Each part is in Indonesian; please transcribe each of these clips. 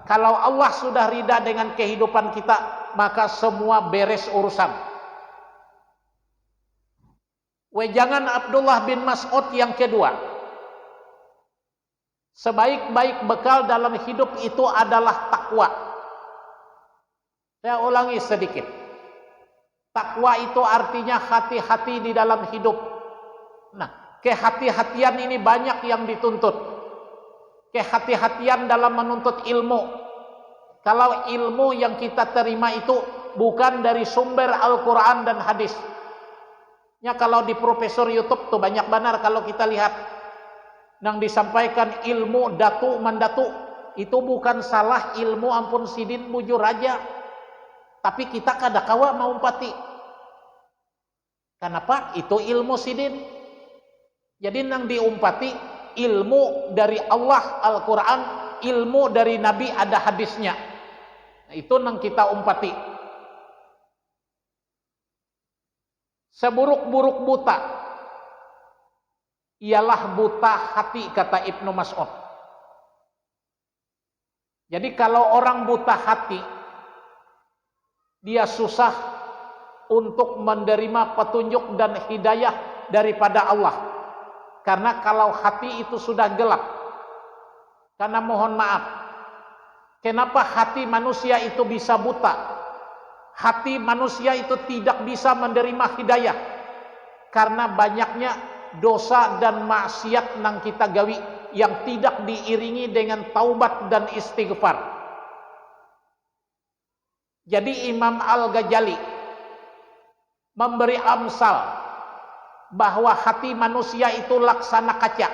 Kalau Allah sudah ridha dengan kehidupan kita, maka semua beres urusan. Wejangan Abdullah bin Mas'ud yang kedua, sebaik-baik bekal dalam hidup itu adalah takwa. Saya ulangi sedikit. Takwa itu artinya hati-hati di dalam hidup. Nah, kehati-hatian ini banyak yang dituntut. Kehati-hatian dalam menuntut ilmu. Kalau ilmu yang kita terima itu bukan dari sumber Al-Quran dan hadis. Ya, kalau di profesor YouTube tuh banyak benar kalau kita lihat yang disampaikan ilmu datu mandatu, itu bukan salah ilmu ampun sidin bujur aja. Tapi kita kadakawa mau umpati. Kenapa? Itu ilmu sidin. Jadi nang diumpati ilmu dari Allah Al-Quran, ilmu dari Nabi ada hadisnya. Nah, itu nang kita umpati. Seburuk-buruk buta ialah buta hati, kata Ibnu Mas'ud. Jadi kalau orang buta hati, dia susah untuk menerima petunjuk dan hidayah daripada Allah. Karena kalau hati itu sudah gelap. Karena mohon maaf, kenapa hati manusia itu bisa buta? Hati manusia itu tidak bisa menerima hidayah. Karena banyaknya dosa dan maksiat nang kita gawi yang tidak diiringi dengan taubat dan istighfar. Jadi Imam Al-Ghazali memberi amsal bahwa hati manusia itu laksana kaca.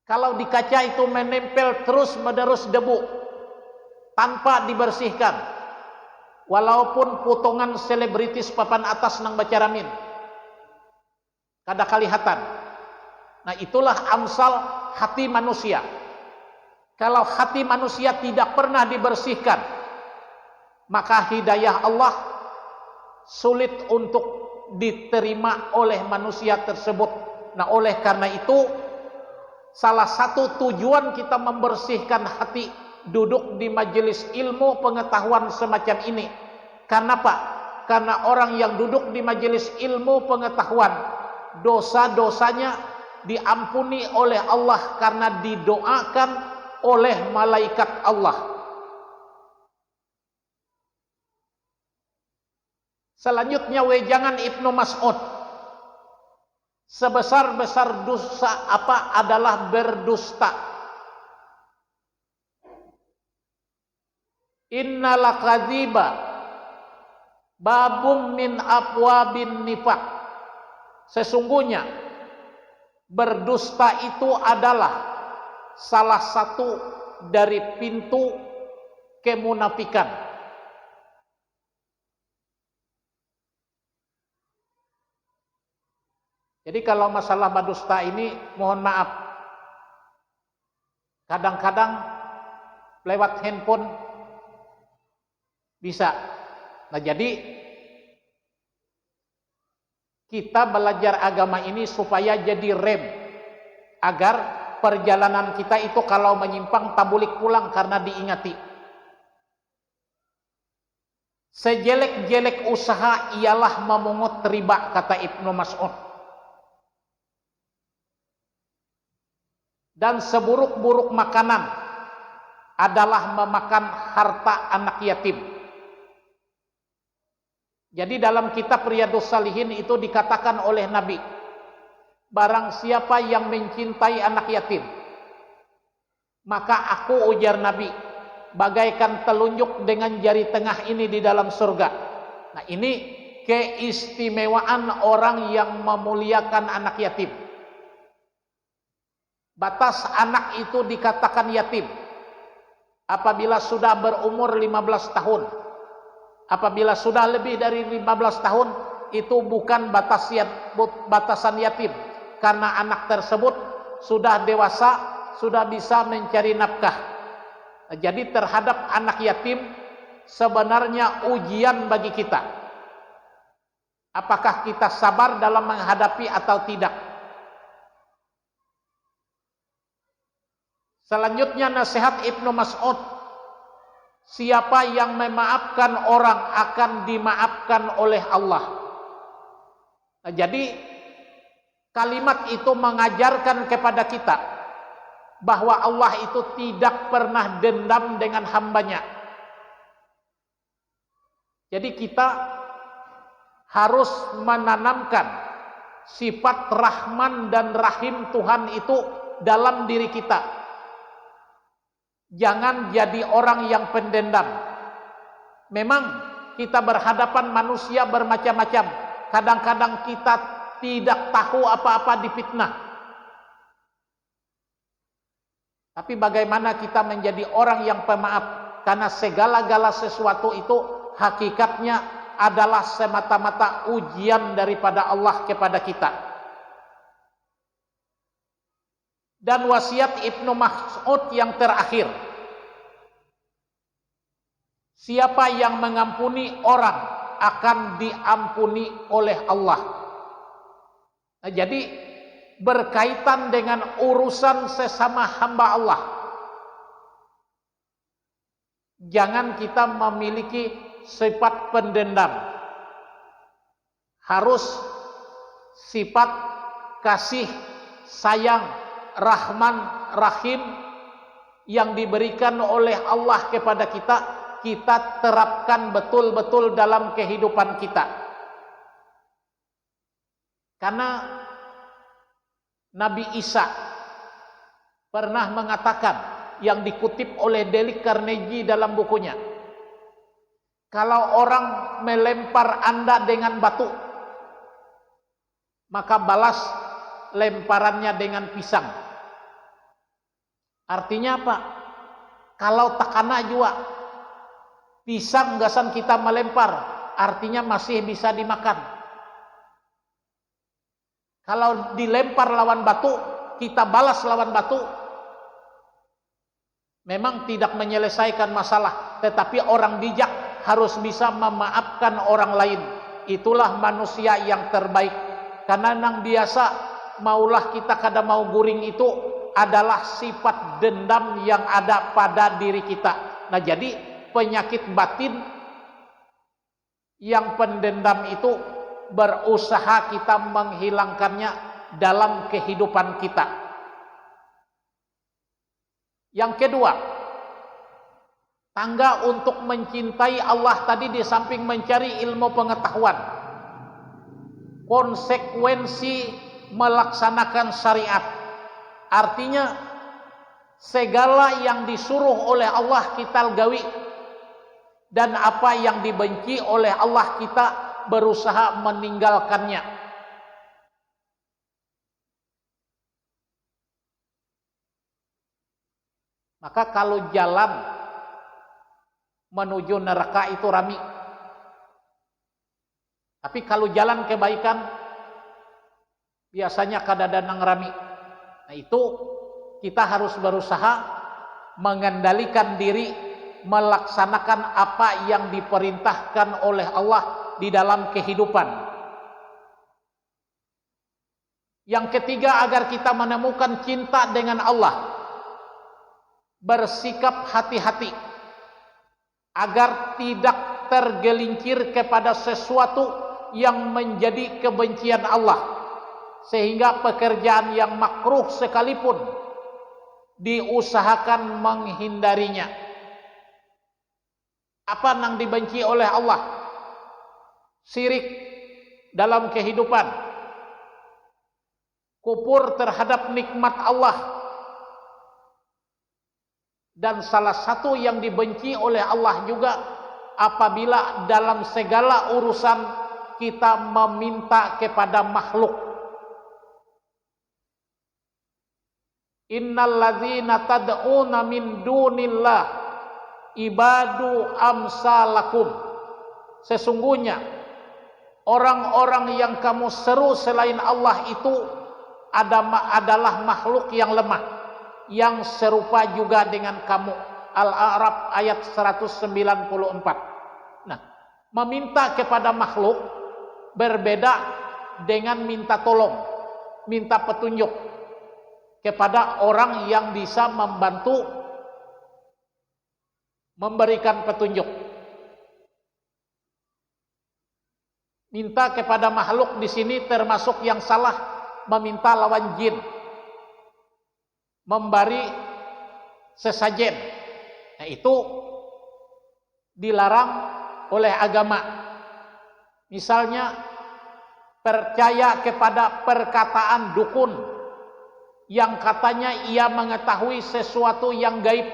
Kalau di kaca itu menempel terus menerus debu tanpa dibersihkan, walaupun potongan selebritis papan atas nang baca ramin kada kalihatan. Nah, itulah amsal hati manusia. Kalau hati manusia tidak pernah dibersihkan, maka hidayah Allah sulit untuk diterima oleh manusia tersebut. Nah, oleh karena itu salah satu tujuan kita membersihkan hati duduk di majelis ilmu pengetahuan semacam ini. Karena apa? Karena orang yang duduk di majelis ilmu pengetahuan, dosa-dosanya diampuni oleh Allah karena didoakan oleh malaikat Allah. Selanjutnya wejangan Ibnu Mas'ud, sebesar-besar dosa apa adalah berdusta. Innal kadhiba babum min abwabin nifaq. Sesungguhnya berdusta itu adalah salah satu dari pintu kemunafikan. Jadi kalau masalah berdusta ini, mohon maaf, kadang-kadang lewat handphone bisa. Nah, jadi kita belajar agama ini supaya jadi rem, agar perjalanan kita itu kalau menyimpang tabulik pulang karena diingati. Sejelek-jelek usaha ialah memungut riba, kata Ibnu Mas'ud. Dan seburuk-buruk makanan adalah memakan harta anak yatim. Jadi dalam kitab Riyadhus Shalihin itu dikatakan oleh Nabi, barang siapa yang mencintai anak yatim, maka aku, ujar Nabi, bagaikan telunjuk dengan jari tengah ini di dalam surga. Nah, ini keistimewaan orang yang memuliakan anak yatim. Batas anak itu dikatakan yatim apabila sudah berumur 15 tahun. Apabila sudah lebih dari 15 tahun, itu bukan batasan yatim, karena anak tersebut sudah dewasa, sudah bisa mencari nafkah. Jadi terhadap anak yatim sebenarnya ujian bagi kita. Apakah kita sabar dalam menghadapi atau tidak? Selanjutnya nasihat Ibnu Mas'ud, siapa yang memaafkan orang akan dimaafkan oleh Allah. Nah, jadi kalimat itu mengajarkan kepada kita bahwa Allah itu tidak pernah dendam dengan hambanya. Jadi kita harus menanamkan sifat Rahman dan Rahim Tuhan itu dalam diri kita. Jangan jadi orang yang pendendam. Memang kita berhadapan manusia bermacam-macam. Kadang-kadang kita tidak tahu apa-apa difitnah. Tapi bagaimana kita menjadi orang yang pemaaf? Karena segala-gala sesuatu itu hakikatnya adalah semata-mata ujian daripada Allah kepada kita. Dan wasiat Ibnu Mas'ud yang terakhir, siapa yang mengampuni orang akan diampuni oleh Allah. Nah, jadi berkaitan dengan urusan sesama hamba Allah, jangan kita memiliki sifat pendendam. Harus sifat kasih sayang Rahman Rahim yang diberikan oleh Allah kepada kita, kita terapkan betul-betul dalam kehidupan kita. Karena Nabi Isa pernah mengatakan, yang dikutip oleh Dale Carnegie dalam bukunya, kalau orang melempar Anda dengan batu, maka balas lemparannya dengan pisang. Artinya apa? Kalau takana juga pisang gasan kita melempar, artinya masih bisa dimakan. Kalau dilempar lawan batu, kita balas lawan batu, memang tidak menyelesaikan masalah. Tetapi orang bijak harus bisa memaafkan orang lain. Itulah manusia yang terbaik. Karena nang biasa maulah kita kada mau guring itu adalah sifat dendam yang ada pada diri kita. Nah, jadi penyakit batin yang pendendam itu berusaha kita menghilangkannya dalam kehidupan kita. Yang kedua, tangga untuk mencintai Allah tadi di samping mencari ilmu pengetahuan, konsekuensi melaksanakan syariat. Artinya segala yang disuruh oleh Allah kita gawi, dan apa yang dibenci oleh Allah kita berusaha meninggalkannya. Maka kalau jalan menuju neraka itu rami, tapi kalau jalan kebaikan biasanya kadang-kadang rami. Nah, itu kita harus berusaha mengendalikan diri, melaksanakan apa yang diperintahkan oleh Allah di dalam kehidupan. Yang ketiga, agar kita menemukan cinta dengan Allah, bersikap hati-hati agar tidak tergelincir kepada sesuatu yang menjadi kebencian Allah, sehingga pekerjaan yang makruh sekalipun diusahakan menghindarinya. Apa yang dibenci oleh Allah? Syirik dalam kehidupan, kufur terhadap nikmat Allah, dan salah satu yang dibenci oleh Allah juga apabila dalam segala urusan kita meminta kepada makhluk. Innal ladzina tad'una min dunillah ibadu amsalakum. Sesungguhnya orang-orang yang kamu seru selain Allah itu adalah makhluk yang lemah, yang serupa juga dengan kamu. Al-A'raf ayat 194. Nah, meminta kepada makhluk berbeda dengan minta tolong, minta petunjuk. kepada orang yang bisa membantu memberikan petunjuk. Minta kepada makhluk di sini termasuk yang salah meminta lawan jin, memberi sesajen. Nah, itu dilarang oleh agama. Misalnya percaya kepada perkataan dukun yang katanya ia mengetahui sesuatu yang gaib,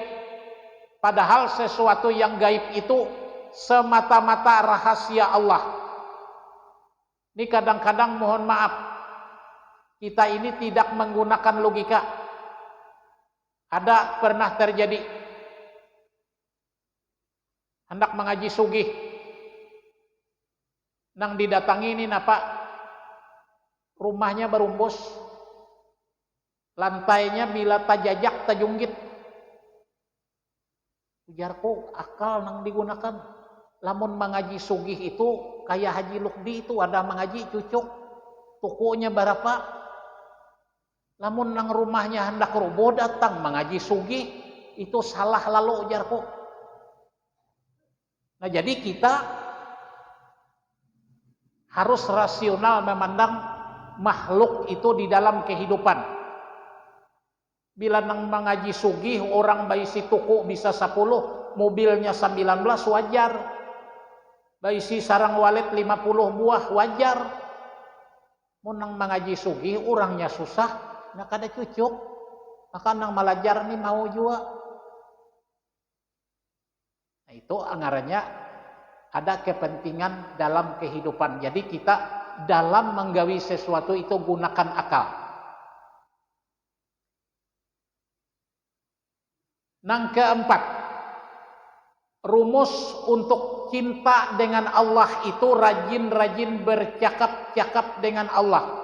padahal sesuatu yang gaib itu semata-mata rahasia Allah. Ini kadang-kadang mohon maaf, kita ini tidak menggunakan logika. Ada pernah terjadi, hendak mengaji sugih, nang didatangi ini napa, rumahnya berumbus, lantainya bila tajajak tajunggit. Ujarku akal nang digunakan. Lamun mengaji sugih itu kayak Haji Lukdi itu ada mengaji cucuk, tokonya berapa. Lamun nang rumahnya hendak roboh datang mengaji sugih itu salah lalu ujarku. Nah, jadi kita harus rasional memandang makhluk itu di dalam kehidupan. Bila nang mengaji sugih orang baisi tuku bisa 10, mobilnya 19 wajar. Baisi sarang walet 50 buah wajar. Munang mengaji sugih orangnya susah, nak ada cucuk. Maka nang malajar nih mau juga. Nah, itu anggarannya ada kepentingan dalam kehidupan. Jadi kita dalam menggawi sesuatu itu gunakan akal. Nang keempat, rumus untuk cinta dengan Allah itu rajin-rajin bercakap-cakap dengan Allah.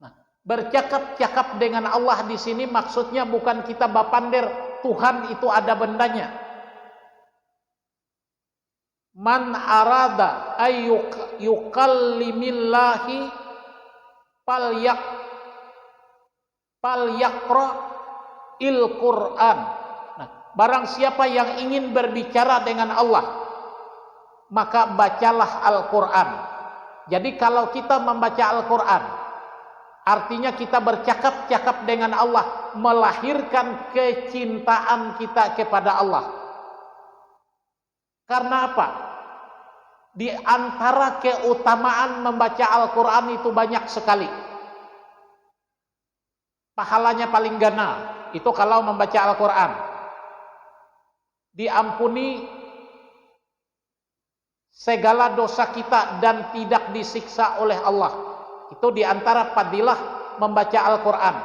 Nah, bercakap-cakap dengan Allah di sini maksudnya bukan kita bapander Tuhan itu ada bendanya. Man arada ayyuk yukallimillahi falyaqra il Qur'an. Barang siapa yang ingin berbicara dengan Allah, maka bacalah Al-Quran. Jadi kalau kita membaca Al-Quran, artinya kita bercakap-cakap dengan Allah, melahirkan kecintaan kita kepada Allah. Karena apa? Di antara keutamaan membaca Al-Quran itu banyak sekali. Pahalanya paling ganal, itu kalau membaca Al-Quran. Diampuni segala dosa kita dan tidak disiksa oleh Allah. Itu diantara fadilah membaca Al-Quran.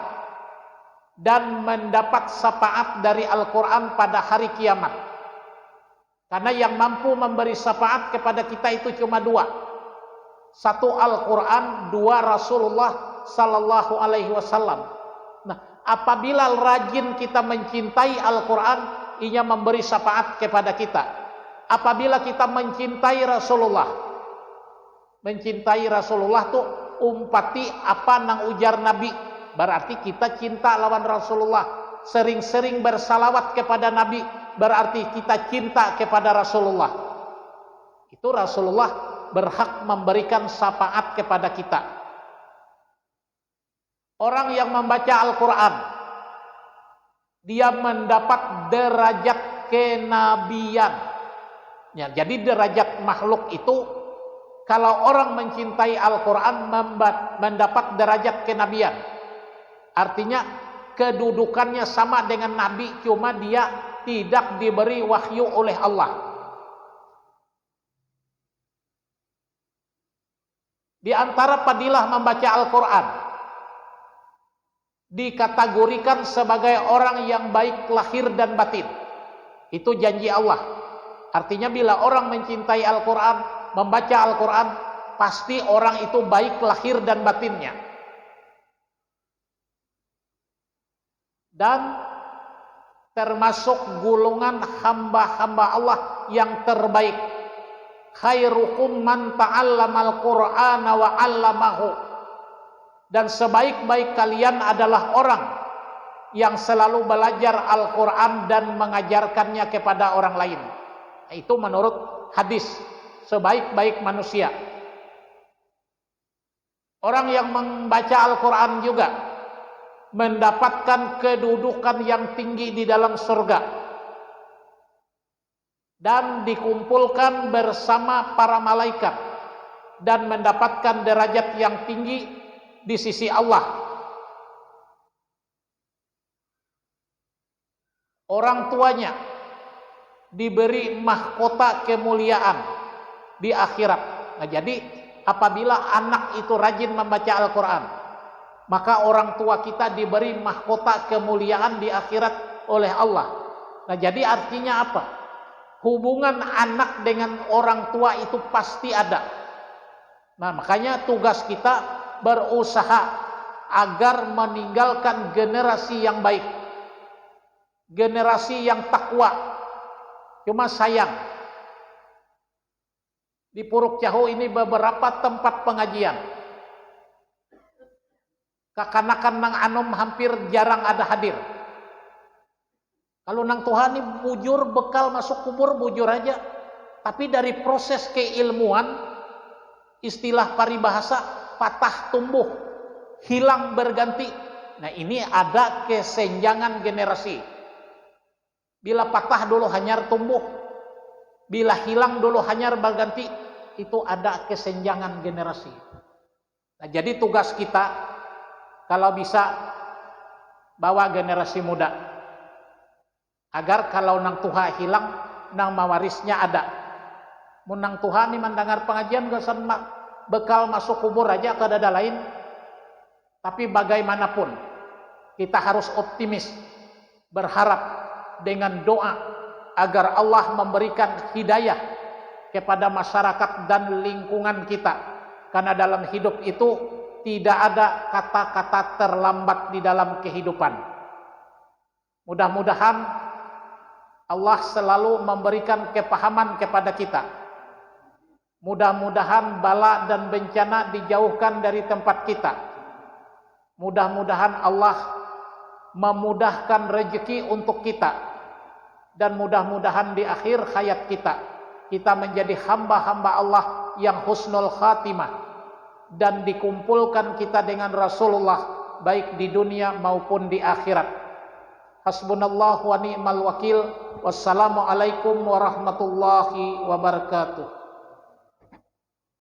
Dan mendapat syafaat dari Al-Quran pada hari kiamat. Karena yang mampu memberi syafaat kepada kita itu cuma dua. Satu Al-Quran, dua Rasulullah Sallallahu Alaihi Wasallam. Nah, apabila rajin kita mencintai Al-Quran, ia memberi syafaat kepada kita. Apabila kita mencintai Rasulullah, tuh umpati apa nang ujar Nabi, berarti kita cinta lawan Rasulullah. Sering-sering bersalawat kepada Nabi, berarti kita cinta kepada Rasulullah. Itu Rasulullah berhak memberikan syafaat kepada kita. Orang yang membaca Al-Quran, dia mendapat derajat kenabian. Ya, jadi derajat makhluk itu, kalau orang mencintai Al-Quran mendapat derajat kenabian. Artinya kedudukannya sama dengan Nabi, cuma dia tidak diberi wahyu oleh Allah. Di antara fadilah membaca Al-Quran, dikategorikan sebagai orang yang baik lahir dan batin. Itu janji Allah. Artinya bila orang mencintai Al-Quran, membaca Al-Quran, pasti orang itu baik lahir dan batinnya. Dan termasuk golongan hamba-hamba Allah yang terbaik. Khairukum man ta'allamal Qur'ana wa 'allamahu. Dan sebaik-baik kalian adalah orang yang selalu belajar Al-Quran dan mengajarkannya kepada orang lain. Itu menurut hadis sebaik-baik manusia. Orang yang membaca Al-Quran juga mendapatkan kedudukan yang tinggi di dalam surga dan dikumpulkan bersama para malaikat dan mendapatkan derajat yang tinggi di sisi Allah. Orang tuanya diberi mahkota kemuliaan di akhirat. Nah, jadi apabila anak itu rajin membaca Al-Quran, maka orang tua kita diberi mahkota kemuliaan di akhirat oleh Allah. Nah, jadi artinya apa? Hubungan anak dengan orang tua itu pasti ada. Nah, makanya tugas kita berusaha agar meninggalkan generasi yang baik, generasi yang takwa. Cuma sayang, di Puruk Cahu ini beberapa tempat pengajian, kakanakan nang anom hampir jarang ada hadir. Kalau nang Tuhan ini bujur bekal masuk kubur bujur aja, tapi dari proses keilmuan, istilah paribahasa patah tumbuh, hilang berganti. Nah, ini ada kesenjangan generasi. Bila patah dulu hanyar tumbuh, bila hilang dulu hanyar berganti, itu ada kesenjangan generasi. Nah, jadi tugas kita kalau bisa bawa generasi muda, agar kalau nang tuha hilang, nang mawarisnya ada. Munang tuha ni mendengar pengajian gasan bekal masuk kubur aja ke dada lain. Tapi bagaimanapun kita harus optimis, berharap dengan doa agar Allah memberikan hidayah kepada masyarakat dan lingkungan kita. Karena dalam hidup itu tidak ada kata-kata terlambat di dalam kehidupan. Mudah-mudahan Allah selalu memberikan kepahaman kepada kita. Mudah-mudahan bala dan bencana dijauhkan dari tempat kita. Mudah-mudahan Allah memudahkan rezeki untuk kita. Dan mudah-mudahan di akhir hayat kita menjadi hamba-hamba Allah yang husnul khatimah, dan dikumpulkan kita dengan Rasulullah baik di dunia maupun di akhirat. Hasbunallahu wa ni'mal wakil. Wassalamualaikum warahmatullahi wabarakatuh.